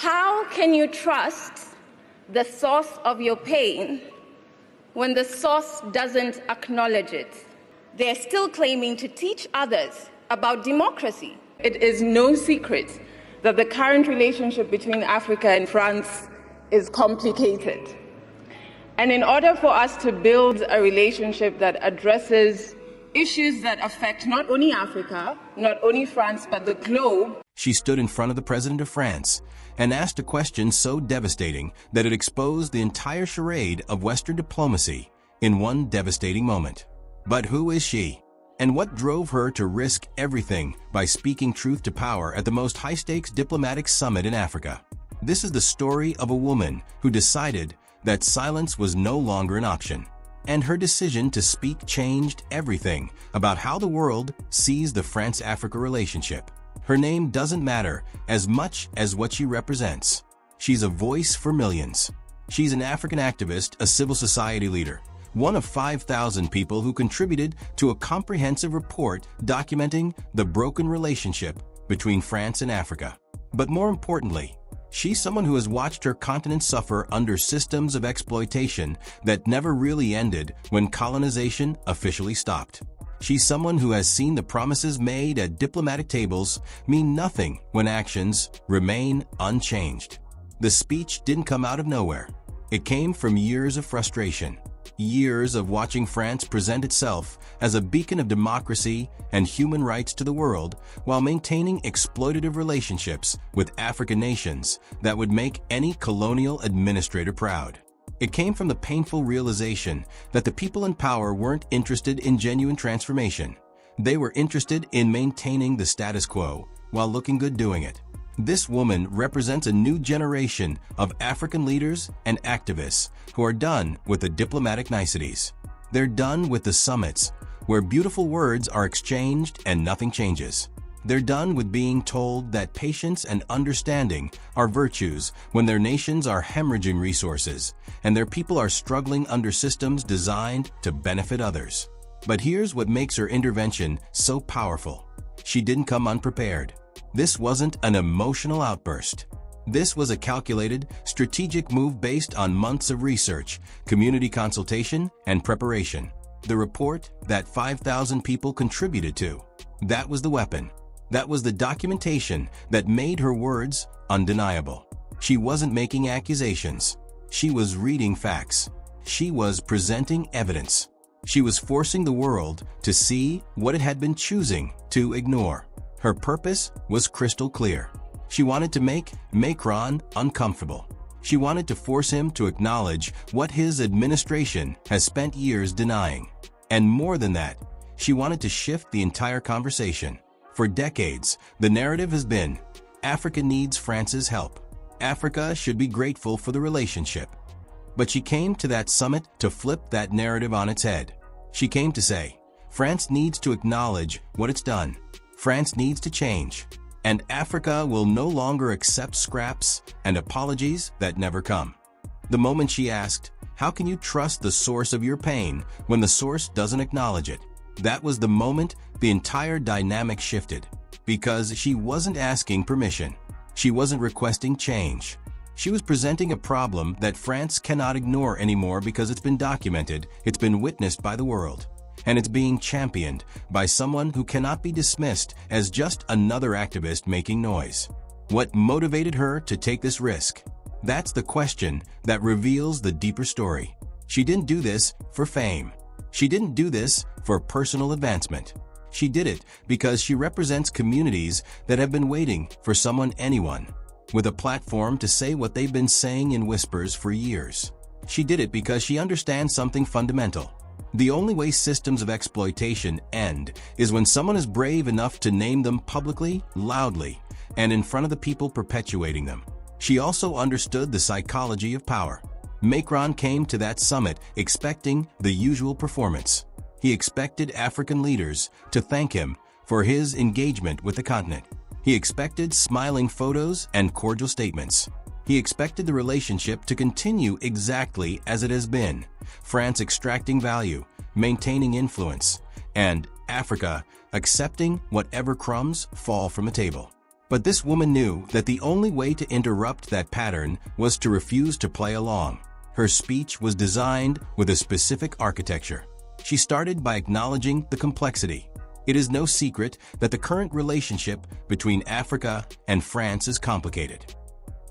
How can you trust the source of your pain when the source doesn't acknowledge it? They're still claiming to teach others about democracy. It is no secret that the current relationship between Africa and France is complicated. And in order for us to build a relationship that addresses issues that affect not only Africa, not only France, but the globe. She stood in front of the president of France and asked a question so devastating that it exposed the entire charade of Western diplomacy in one devastating moment. But who is she? And what drove her to risk everything by speaking truth to power at the most high-stakes diplomatic summit in Africa? This is the story of a woman who decided that silence was no longer an option. And her decision to speak changed everything about how the world sees the France-Africa relationship. Her name doesn't matter as much as what she represents. She's a voice for millions. She's an African activist, a civil society leader, one of 5,000 people who contributed to a comprehensive report documenting the broken relationship between France and Africa. But more importantly, she's someone who has watched her continent suffer under systems of exploitation that never really ended when colonization officially stopped. She's someone who has seen the promises made at diplomatic tables mean nothing when actions remain unchanged. The speech didn't come out of nowhere. It came from years of frustration, years of watching France present itself as a beacon of democracy and human rights to the world while maintaining exploitative relationships with African nations that would make any colonial administrator proud. It came from the painful realization that the people in power weren't interested in genuine transformation. They were interested in maintaining the status quo while looking good doing it. This woman represents a new generation of African leaders and activists who are done with the diplomatic niceties. They're done with the summits where beautiful words are exchanged and nothing changes. They're done with being told that patience and understanding are virtues when their nations are hemorrhaging resources and their people are struggling under systems designed to benefit others. But here's what makes her intervention so powerful. She didn't come unprepared. This wasn't an emotional outburst. This was a calculated, strategic move based on months of research, community consultation, and preparation. The report that 5,000 people contributed to. That was the weapon. That was the documentation that made her words undeniable. She wasn't making accusations. She was reading facts. She was presenting evidence. She was forcing the world to see what it had been choosing to ignore. Her purpose was crystal clear. She wanted to make Macron uncomfortable. She wanted to force him to acknowledge what his administration has spent years denying. And more than that, she wanted to shift the entire conversation. For decades, the narrative has been, Africa needs France's help. Africa should be grateful for the relationship. But she came to that summit to flip that narrative on its head. She came to say, France needs to acknowledge what it's done. France needs to change. And Africa will no longer accept scraps and apologies that never come. The moment she asked, how can you trust the source of your pain when the source doesn't acknowledge it? That was the moment the entire dynamic shifted. Because she wasn't asking permission. She wasn't requesting change. She was presenting a problem that France cannot ignore anymore because it's been documented, it's been witnessed by the world. And it's being championed by someone who cannot be dismissed as just another activist making noise. What motivated her to take this risk? That's the question that reveals the deeper story. She didn't do this for fame. She didn't do this for personal advancement. She did it because she represents communities that have been waiting for anyone, with a platform to say what they've been saying in whispers for years. She did it because she understands something fundamental. The only way systems of exploitation end is when someone is brave enough to name them publicly, loudly, and in front of the people perpetuating them. She also understood the psychology of power. Macron came to that summit expecting the usual performance. He expected African leaders to thank him for his engagement with the continent. He expected smiling photos and cordial statements. He expected the relationship to continue exactly as it has been, France extracting value, maintaining influence, and Africa accepting whatever crumbs fall from the table. But this woman knew that the only way to interrupt that pattern was to refuse to play along. Her speech was designed with a specific architecture. She started by acknowledging the complexity. It is no secret that the current relationship between Africa and France is complicated.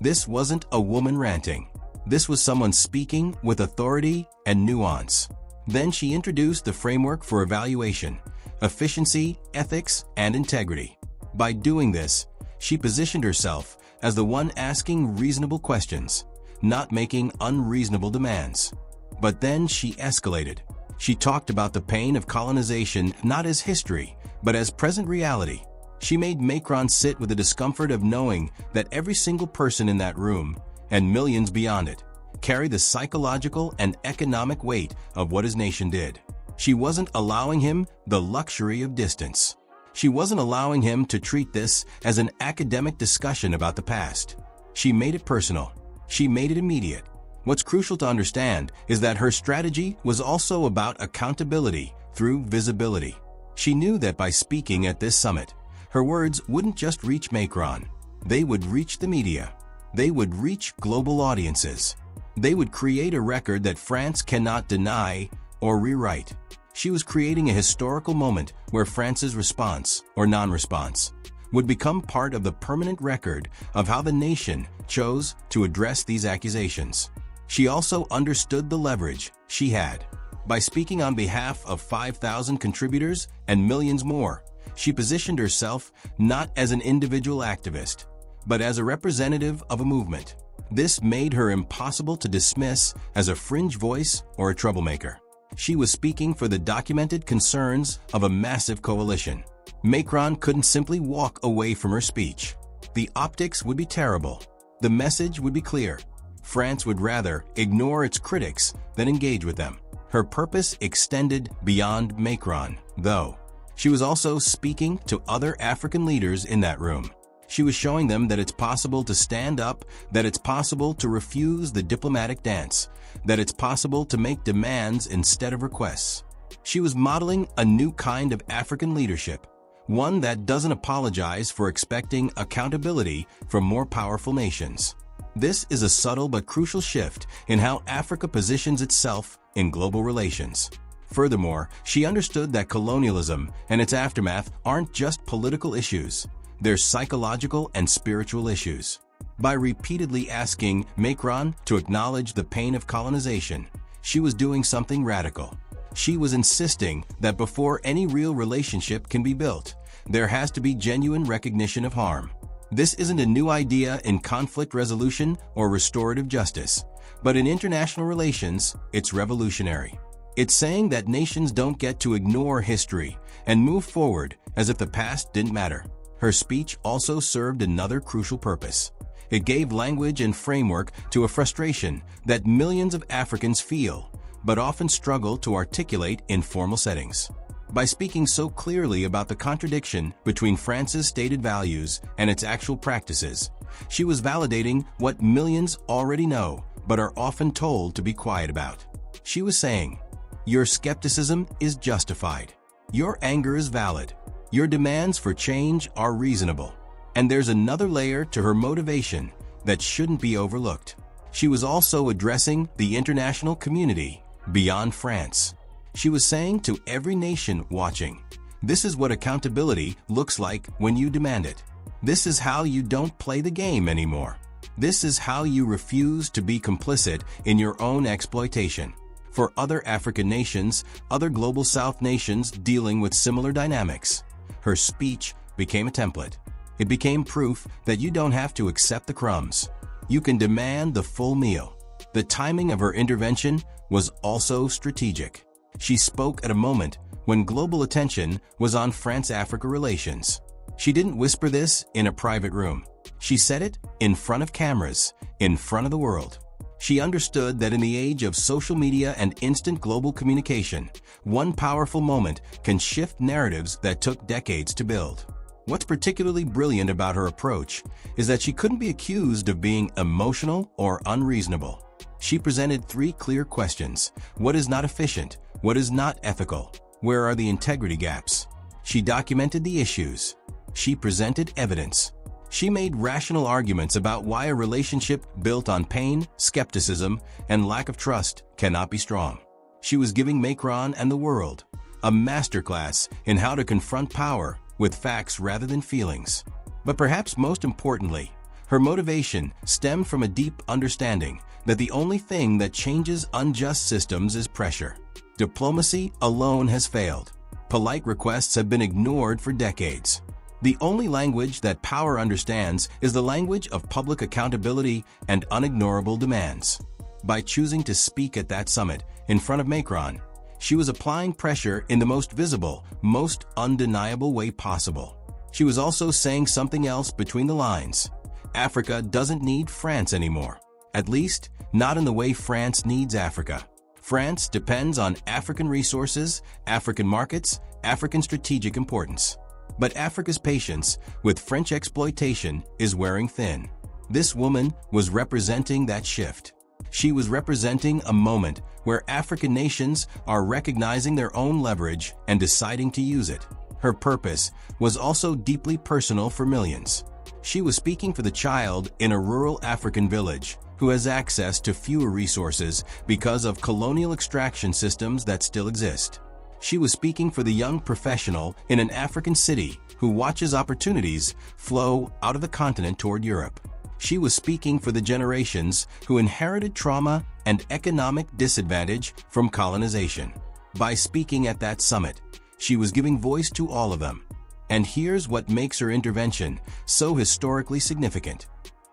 This wasn't a woman ranting. This was someone speaking with authority and nuance. Then she introduced the framework for evaluation, efficiency, ethics, and integrity. By doing this, she positioned herself as the one asking reasonable questions, not making unreasonable demands. But then she escalated. She talked about the pain of colonization not as history, but as present reality. She made Macron sit with the discomfort of knowing that every single person in that room, and millions beyond it, carry the psychological and economic weight of what his nation did. She wasn't allowing him the luxury of distance. She wasn't allowing him to treat this as an academic discussion about the past. She made it personal. She made it immediate. What's crucial to understand is that her strategy was also about accountability through visibility. She knew that by speaking at this summit, her words wouldn't just reach Macron. They would reach the media. They would reach global audiences. They would create a record that France cannot deny or rewrite. She was creating a historical moment where France's response, or non-response, would become part of the permanent record of how the nation chose to address these accusations. She also understood the leverage she had. By speaking on behalf of 5,000 contributors and millions more, she positioned herself not as an individual activist, but as a representative of a movement. This made her impossible to dismiss as a fringe voice or a troublemaker. She was speaking for the documented concerns of a massive coalition. Macron couldn't simply walk away from her speech. The optics would be terrible. The message would be clear. France would rather ignore its critics than engage with them. Her purpose extended beyond Macron, though. She was also speaking to other African leaders in that room. She was showing them that it's possible to stand up, that it's possible to refuse the diplomatic dance, that it's possible to make demands instead of requests. She was modeling a new kind of African leadership, one that doesn't apologize for expecting accountability from more powerful nations. This is a subtle but crucial shift in how Africa positions itself in global relations. Furthermore, she understood that colonialism and its aftermath aren't just political issues. They're psychological and spiritual issues. By repeatedly asking Macron to acknowledge the pain of colonization, she was doing something radical. She was insisting that before any real relationship can be built, there has to be genuine recognition of harm. This isn't a new idea in conflict resolution or restorative justice, but in international relations, it's revolutionary. It's saying that nations don't get to ignore history and move forward as if the past didn't matter. Her speech also served another crucial purpose. It gave language and framework to a frustration that millions of Africans feel, but often struggle to articulate in formal settings. By speaking so clearly about the contradiction between France's stated values and its actual practices, she was validating what millions already know but are often told to be quiet about. She was saying, "Your skepticism is justified. Your anger is valid. Your demands for change are reasonable." And there's another layer to her motivation that shouldn't be overlooked. She was also addressing the international community beyond France. She was saying to every nation watching, this is what accountability looks like when you demand it. This is how you don't play the game anymore. This is how you refuse to be complicit in your own exploitation. For other African nations, other Global South nations dealing with similar dynamics, her speech became a template. It became proof that you don't have to accept the crumbs. You can demand the full meal. The timing of her intervention was also strategic. She spoke at a moment when global attention was on France-Africa relations. She didn't whisper this in a private room. She said it in front of cameras, in front of the world. She understood that in the age of social media and instant global communication, one powerful moment can shift narratives that took decades to build. What's particularly brilliant about her approach is that she couldn't be accused of being emotional or unreasonable. She presented three clear questions. What is not efficient? What is not ethical? Where are the integrity gaps? She documented the issues. She presented evidence. She made rational arguments about why a relationship built on pain, skepticism, and lack of trust cannot be strong. She was giving Macron and the world a masterclass in how to confront power with facts rather than feelings. But perhaps most importantly, her motivation stemmed from a deep understanding that the only thing that changes unjust systems is pressure. Diplomacy alone has failed. Polite requests have been ignored for decades. The only language that power understands is the language of public accountability and unignorable demands. By choosing to speak at that summit in front of Macron, she was applying pressure in the most visible, most undeniable way possible. She was also saying something else between the lines. Africa doesn't need France anymore. At least, not in the way France needs Africa. France depends on African resources, African markets, African strategic importance. But Africa's patience with French exploitation is wearing thin. This woman was representing that shift. She was representing a moment where African nations are recognizing their own leverage and deciding to use it. Her purpose was also deeply personal for millions. She was speaking for the child in a rural African village who has access to fewer resources because of colonial extraction systems that still exist. She was speaking for the young professional in an African city who watches opportunities flow out of the continent toward Europe. She was speaking for the generations who inherited trauma and economic disadvantage from colonization. By speaking at that summit, she was giving voice to all of them. And here's what makes her intervention so historically significant.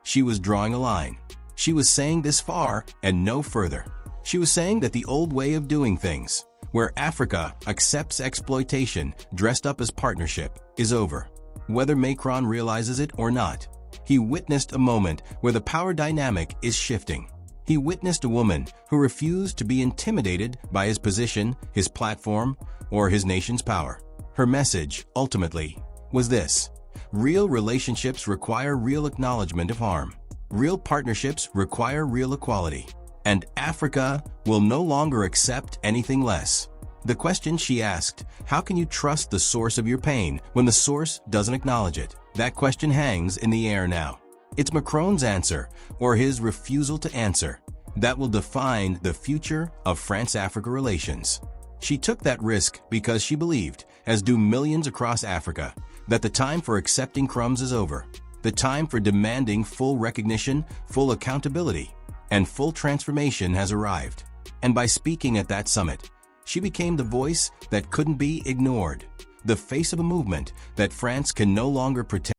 She was drawing a line. She was saying this far and no further. She was saying that the old way of doing things, where Africa accepts exploitation dressed up as partnership, is over. Whether Macron realizes it or not, he witnessed a moment where the power dynamic is shifting. He witnessed a woman who refused to be intimidated by his position, his platform, or his nation's power. Her message, ultimately, was this: real relationships require real acknowledgement of harm. Real partnerships require real equality. And Africa will no longer accept anything less. The question she asked, how can you trust the source of your pain when the source doesn't acknowledge it? That question hangs in the air now. It's Macron's answer, or his refusal to answer, that will define the future of France-Africa relations. She took that risk because she believed, as do millions across Africa, that the time for accepting crumbs is over. The time for demanding full recognition, full accountability, and full transformation has arrived. And by speaking at that summit, she became the voice that couldn't be ignored, the face of a movement that France can no longer pretend